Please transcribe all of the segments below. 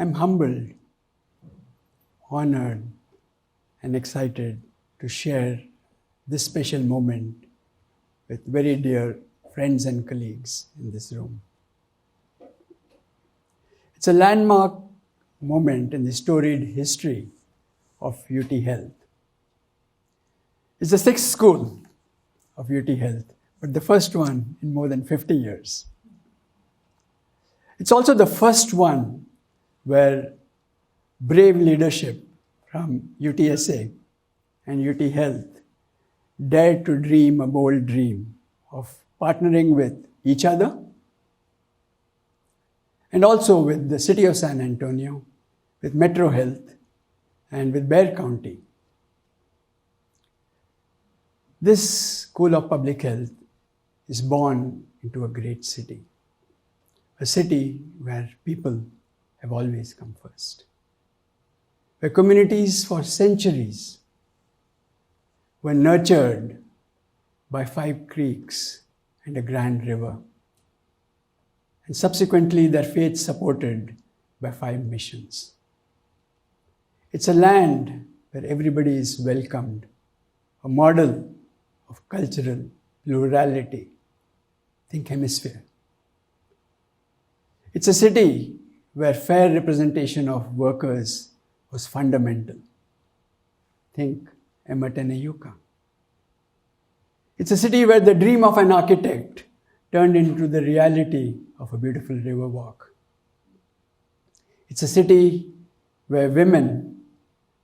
I'm humbled, honored, and excited to share this special moment with very dear friends and colleagues in this room. It's a landmark moment in the storied history of UT Health. It's the sixth school of UT Health, but the first one in more than 50 years. It's also the first one where brave leadership from UTSA and UT Health dared to dream a bold dream of partnering with each other and also with the city of San Antonio, with Metro Health, and with Bexar County. This School of Public Health is born into a great city, a city where people have always come first, where communities for centuries were nurtured by 5 creeks and a grand river, and subsequently their faith supported by 5 missions. It's a land where everybody is welcomed, a model of cultural plurality. Think hemisphere. It's a city where fair representation of workers was fundamental. Think Emergent. It's a city where the dream of an architect turned into the reality of a beautiful river walk. It's a city where women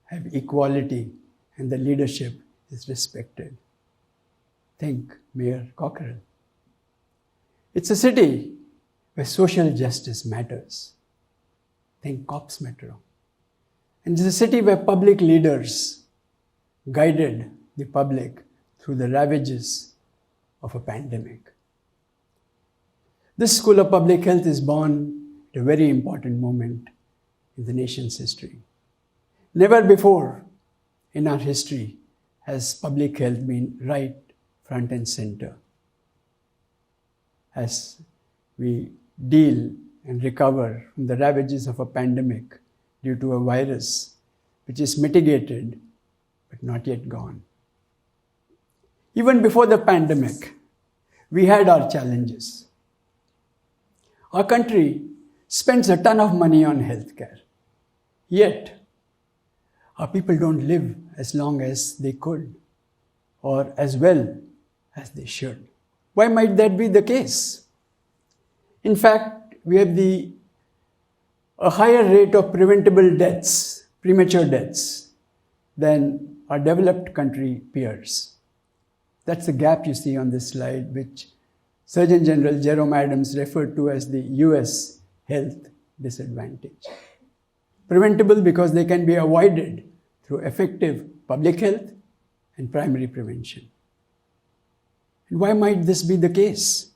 have equality and the leadership is respected. Think Mayor Cockrell. It's a city where social justice matters. Think Cops Metro. And it's a city where public leaders guided the public through the ravages of a pandemic. This School of Public Health is born at a very important moment in the nation's history. Never before in our history has public health been right front and center as we deal and recover from the ravages of a pandemic due to a virus which is mitigated but not yet gone. Even before the pandemic, we had our challenges. Our country spends a ton of money on healthcare, yet our people don't live as long as they could or as well as they should. Why might that be the case? In fact, we have a higher rate of preventable deaths, premature deaths, than our developed country peers. That's the gap you see on this slide, which Surgeon General Jerome Adams referred to as the US health disadvantage. Preventable because they can be avoided through effective public health and primary prevention. And why might this be the case?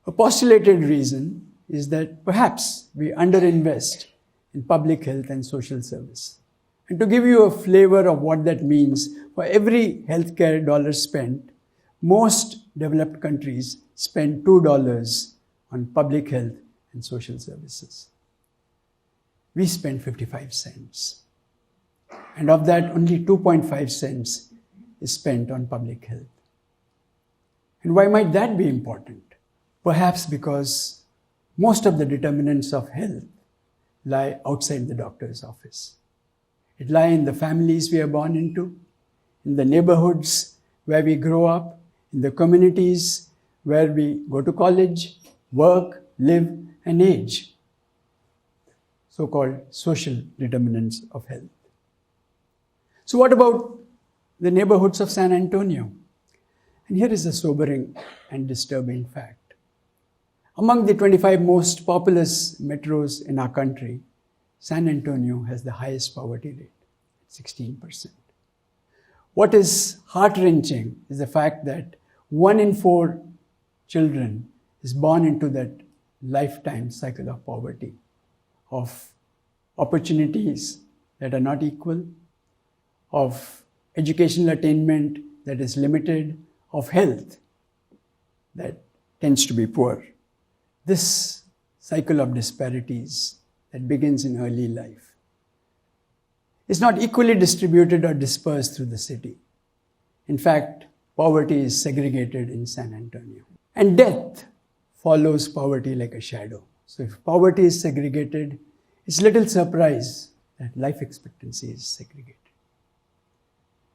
A postulated reason is that perhaps we underinvest in public health and social service. And to give you a flavor of what that means, for every healthcare dollar spent, most developed countries spend $2 on public health and social services. We spend 55 cents. And of that, only 2.5 cents is spent on public health. And why might that be important? Perhaps because most of the determinants of health lie outside the doctor's office. It lies in the families we are born into, in the neighborhoods where we grow up, in the communities where we go to college, work, live, and age. So-called social determinants of health. So what about the neighborhoods of San Antonio? And here is a sobering and disturbing fact. Among the 25 most populous metros in our country, San Antonio has the highest poverty rate, 16%. What is heart-wrenching is the fact that 1 in 4 children is born into that lifetime cycle of poverty, of opportunities that are not equal, of educational attainment that is limited, of health that tends to be poor. This cycle of disparities that begins in early life is not equally distributed or dispersed through the city. In fact, poverty is segregated in San Antonio. And death follows poverty like a shadow. So if poverty is segregated, it's little surprise that life expectancy is segregated.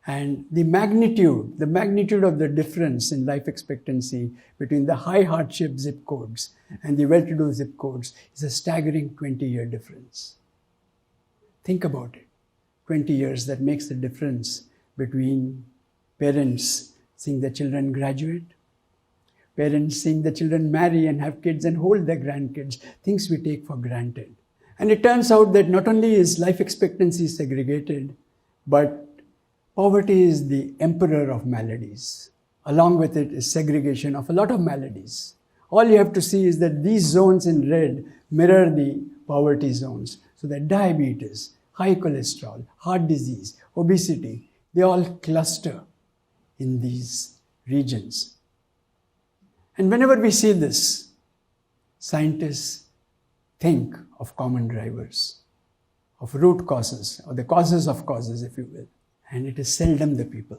And the magnitude of the difference in life expectancy between the high hardship zip codes and the well-to-do zip codes is a staggering 20-year difference. Think about it. 20 years, that makes the difference between parents seeing their children graduate, parents seeing their children marry and have kids and hold their grandkids, things we take for granted. And it turns out that not only is life expectancy segregated, but poverty is the emperor of maladies. Along with it is segregation of a lot of maladies. All you have to see is that these zones in red mirror the poverty zones. So that diabetes, high cholesterol, heart disease, obesity, they all cluster in these regions. And whenever we see this, scientists think of common drivers, of root causes, or the causes of causes, if you will. And it is seldom the people.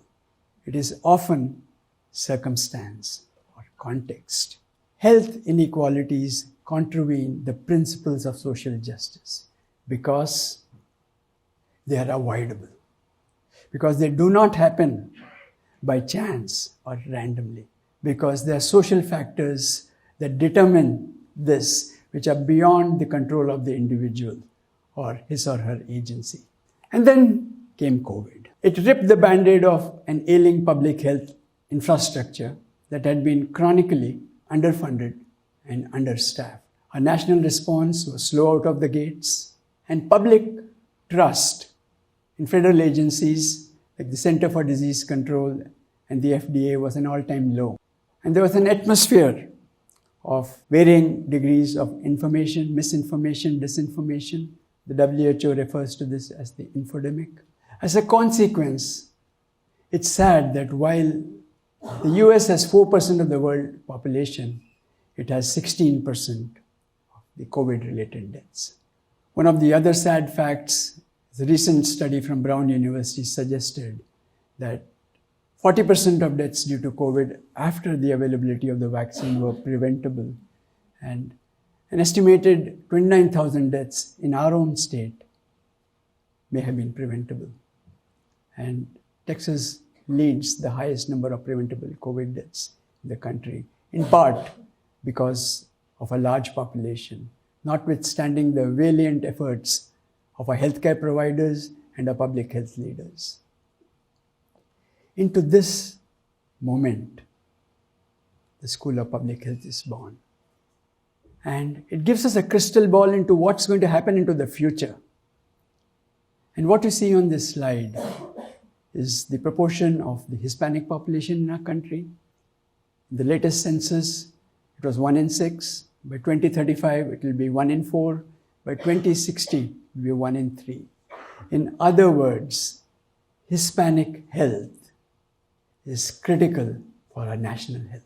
It is often circumstance or context. Health inequalities contravene the principles of social justice because they are avoidable. Because they do not happen by chance or randomly. Because there are social factors that determine this, which are beyond the control of the individual or his or her agency. And then came COVID. It ripped the band-aid of an ailing public health infrastructure that had been chronically underfunded and understaffed. Our national response was slow out of the gates, and public trust in federal agencies like the Center for Disease Control and the FDA was an all-time low. And there was an atmosphere of varying degrees of information, misinformation, disinformation. The WHO refers to this as the infodemic. As a consequence, it's sad that while the US has 4% of the world population, it has 16% of the COVID-related deaths. One of the other sad facts, the recent study from Brown University suggested that 40% of deaths due to COVID after the availability of the vaccine were preventable, and an estimated 29,000 deaths in our own state may have been preventable. And Texas leads the highest number of preventable COVID deaths in the country, in part because of a large population, notwithstanding the valiant efforts of our healthcare providers and our public health leaders. Into this moment, the School of Public Health is born. And it gives us a crystal ball into what's going to happen into the future. And what you see on this slide is the proportion of the Hispanic population in our country. In the latest census, it was 1 in 6. By 2035, it will be 1 in 4. By 2060, it will be 1 in 3. In other words, Hispanic health is critical for our national health.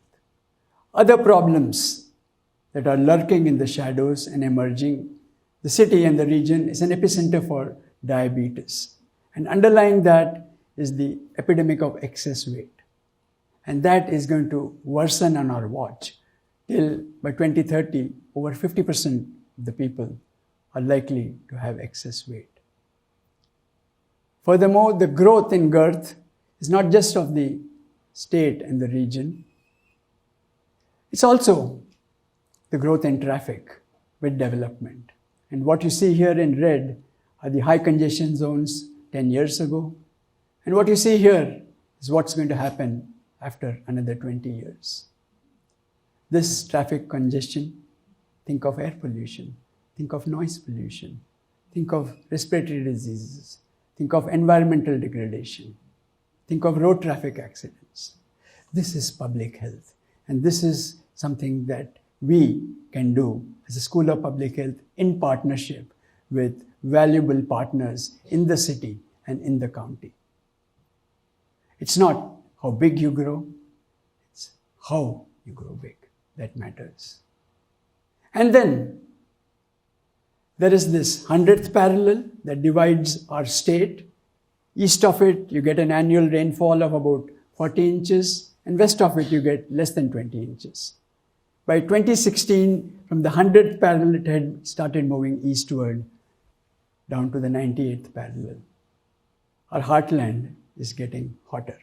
Other problems that are lurking in the shadows and emerging, the city and the region is an epicenter for diabetes. And underlying that is the epidemic of excess weight. And that is going to worsen on our watch till by 2030, over 50% of the people are likely to have excess weight. Furthermore, the growth in girth is not just of the state and the region, it's also the growth in traffic with development. And what you see here in red are the high congestion zones 10 years ago. And what you see here is what's going to happen after another 20 years. This traffic congestion, think of air pollution, think of noise pollution, think of respiratory diseases, think of environmental degradation, think of road traffic accidents. This is public health. And this is something that we can do as a School of Public Health in partnership with valuable partners in the city and in the county. It's not how big you grow, it's how you grow big that matters. And then There is this 100th parallel that divides our state. East of it, you get an annual rainfall of about 40 inches, and west of it, you get less than 20 inches. By 2016, from the 100th parallel, it had started moving eastward down to the 98th parallel. Our heartland is getting hotter.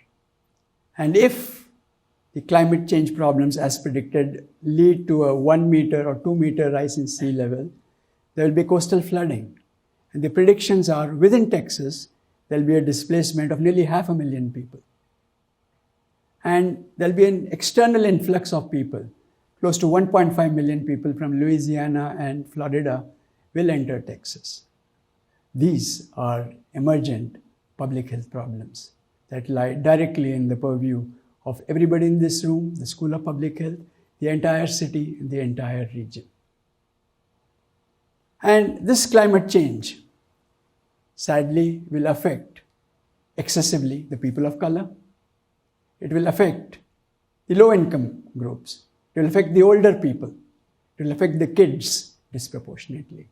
And if the climate change problems, as predicted, lead to a 1 meter or 2 meter rise in sea level, there will be coastal flooding. And the predictions are, within Texas, there will be a displacement of nearly 500,000 people. And there will be an external influx of people. Close to 1.5 million people from Louisiana and Florida will enter Texas. These are emergent public health problems that lie directly in the purview of everybody in this room, the School of Public Health, the entire city, and the entire region. And this climate change, sadly, will affect excessively the people of color. It will affect the low-income groups. It will affect the older people. It will affect the kids disproportionately.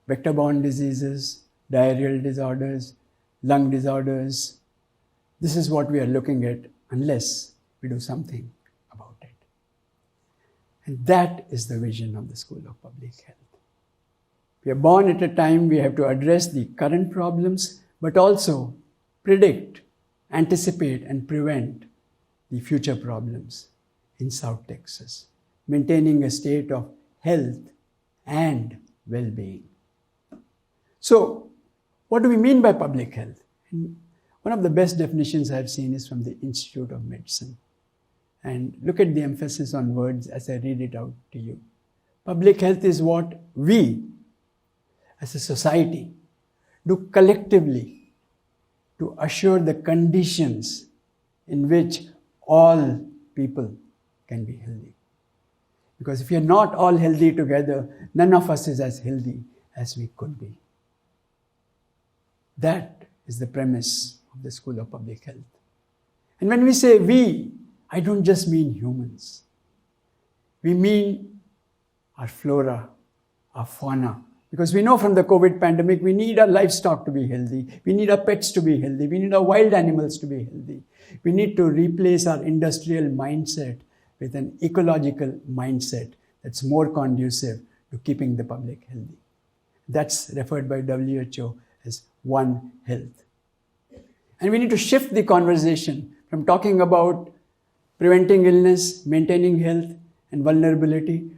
Vector-borne diseases, diarrheal disorders, lung disorders. This is what we are looking at unless we do something about it. And that is the vision of the School of Public Health. We are born at a time we have to address the current problems, but also predict, anticipate, and prevent the future problems in South Texas, maintaining a state of health and well-being. So, what do we mean by public health? And one of the best definitions I've seen is from the Institute of Medicine. And look at the emphasis on words as I read it out to you. Public health is what we, as a society, do collectively to assure the conditions in which all people can be healthy. Because if we are not all healthy together, none of us is as healthy as we could be. That is the premise of the School of Public Health. And when we say we, I don't just mean humans. We mean our flora, our fauna. Because we know from the COVID pandemic, we need our livestock to be healthy. We need our pets to be healthy. We need our wild animals to be healthy. We need to replace our industrial mindset with an ecological mindset that's more conducive to keeping the public healthy. That's referred by WHO as One Health. And we need to shift the conversation from talking about preventing illness, maintaining health and vulnerability,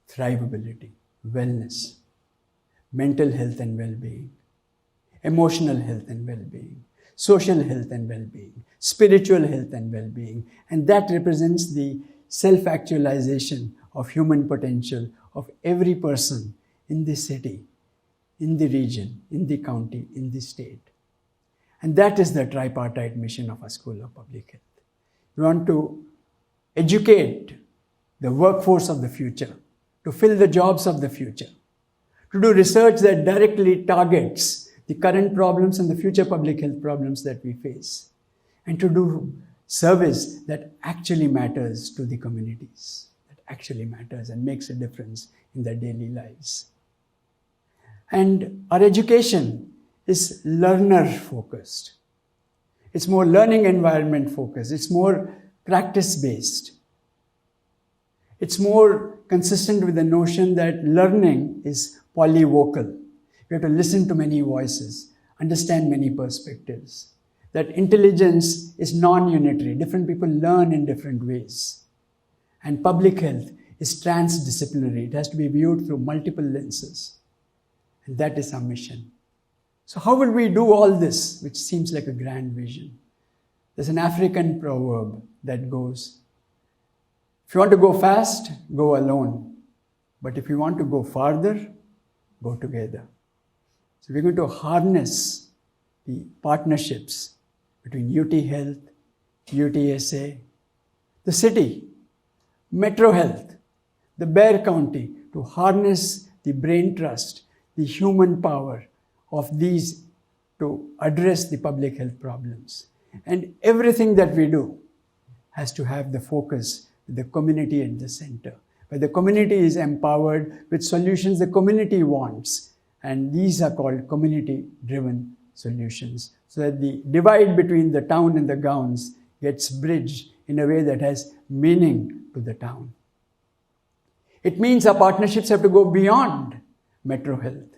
thrivability, wellness, mental health and well-being, emotional health and well-being, social health and well-being, spiritual health and well-being. And that represents the self-actualization of human potential of every person in the city, in the region, in the county, in the state. And that is the tripartite mission of our School of Public Health. We want to educate the workforce of the future, to fill the jobs of the future, to do research that directly targets the current problems and the future public health problems that we face, and to do service that actually matters to the communities, that actually matters and makes a difference in their daily lives. And our education is learner-focused. It's more learning environment-focused. It's more practice-based. It's more consistent with the notion that learning is polyvocal. We have to listen to many voices, understand many perspectives. That intelligence is non-unitary. Different people learn in different ways. And public health is transdisciplinary. It has to be viewed through multiple lenses. And that is our mission. So how will we do all this, which seems like a grand vision? There's an African proverb that goes, if you want to go fast, go alone. But if you want to go farther, go together. So we're going to harness the partnerships between UT Health, UTSA, the city, Metro Health, the Bexar County, to harness the brain trust, the human power of these to address the public health problems. And everything that we do has to have the focus, the community at the center, where the community is empowered with solutions the community wants, And these are called community-driven solutions, so that the divide between the town and the gowns gets bridged in a way that has meaning to the town. It means our partnerships have to go beyond metro health.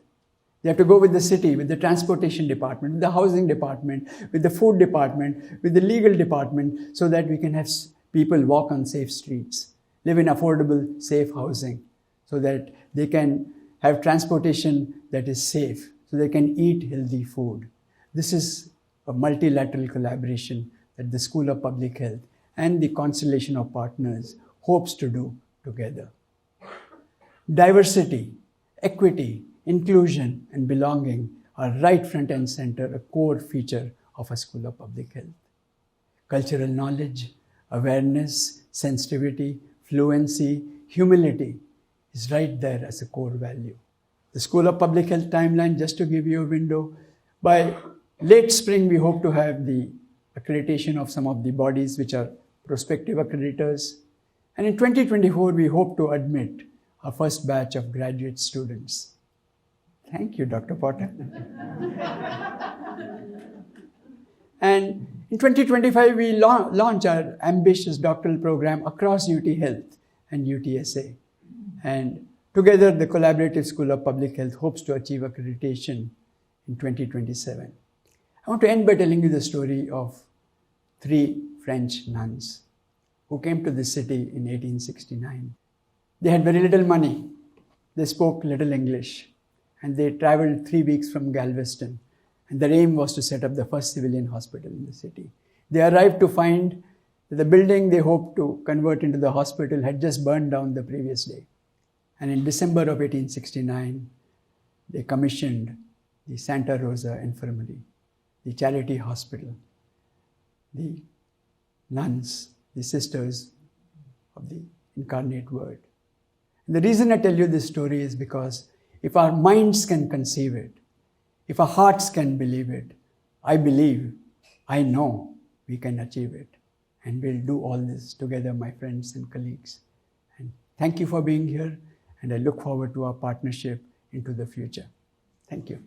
They have to go with the city, with the transportation department, with the housing department, with the food department, with the legal department, so that we can have people walk on safe streets, live in affordable, safe housing, so that they can have transportation that is safe, so they can eat healthy food. This is a multilateral collaboration that the School of Public Health and the constellation of partners hopes to do together. Diversity, equity, inclusion, and belonging are right front and center, a core feature of a School of Public Health. Cultural knowledge, awareness, sensitivity, fluency, humility is right there as a core value. The School of Public Health timeline, just to give you a window, by late spring we hope to have the accreditation of some of the bodies which are prospective accreditors. And in 2024 we hope to admit our first batch of graduate students. Thank you, Dr. Potter. And in 2025, we launch our ambitious doctoral program across UT Health and UTSA. And together, the Collaborative School of Public Health hopes to achieve accreditation in 2027. I want to end by telling you the story of 3 French nuns who came to this city in 1869. They had very little money. They spoke little English. And they traveled 3 weeks from Galveston. And their aim was to set up the first civilian hospital in the city. They arrived to find that the building they hoped to convert into the hospital had just burned down the previous day. And in December of 1869, they commissioned the Santa Rosa Infirmary, the charity hospital, the nuns, the sisters of the incarnate word. And the reason I tell you this story is because if our minds can conceive it, if our hearts can believe it, I believe, I know we can achieve it. And we'll do all this together, my friends and colleagues. And thank you for being here. And I look forward to our partnership into the future. Thank you.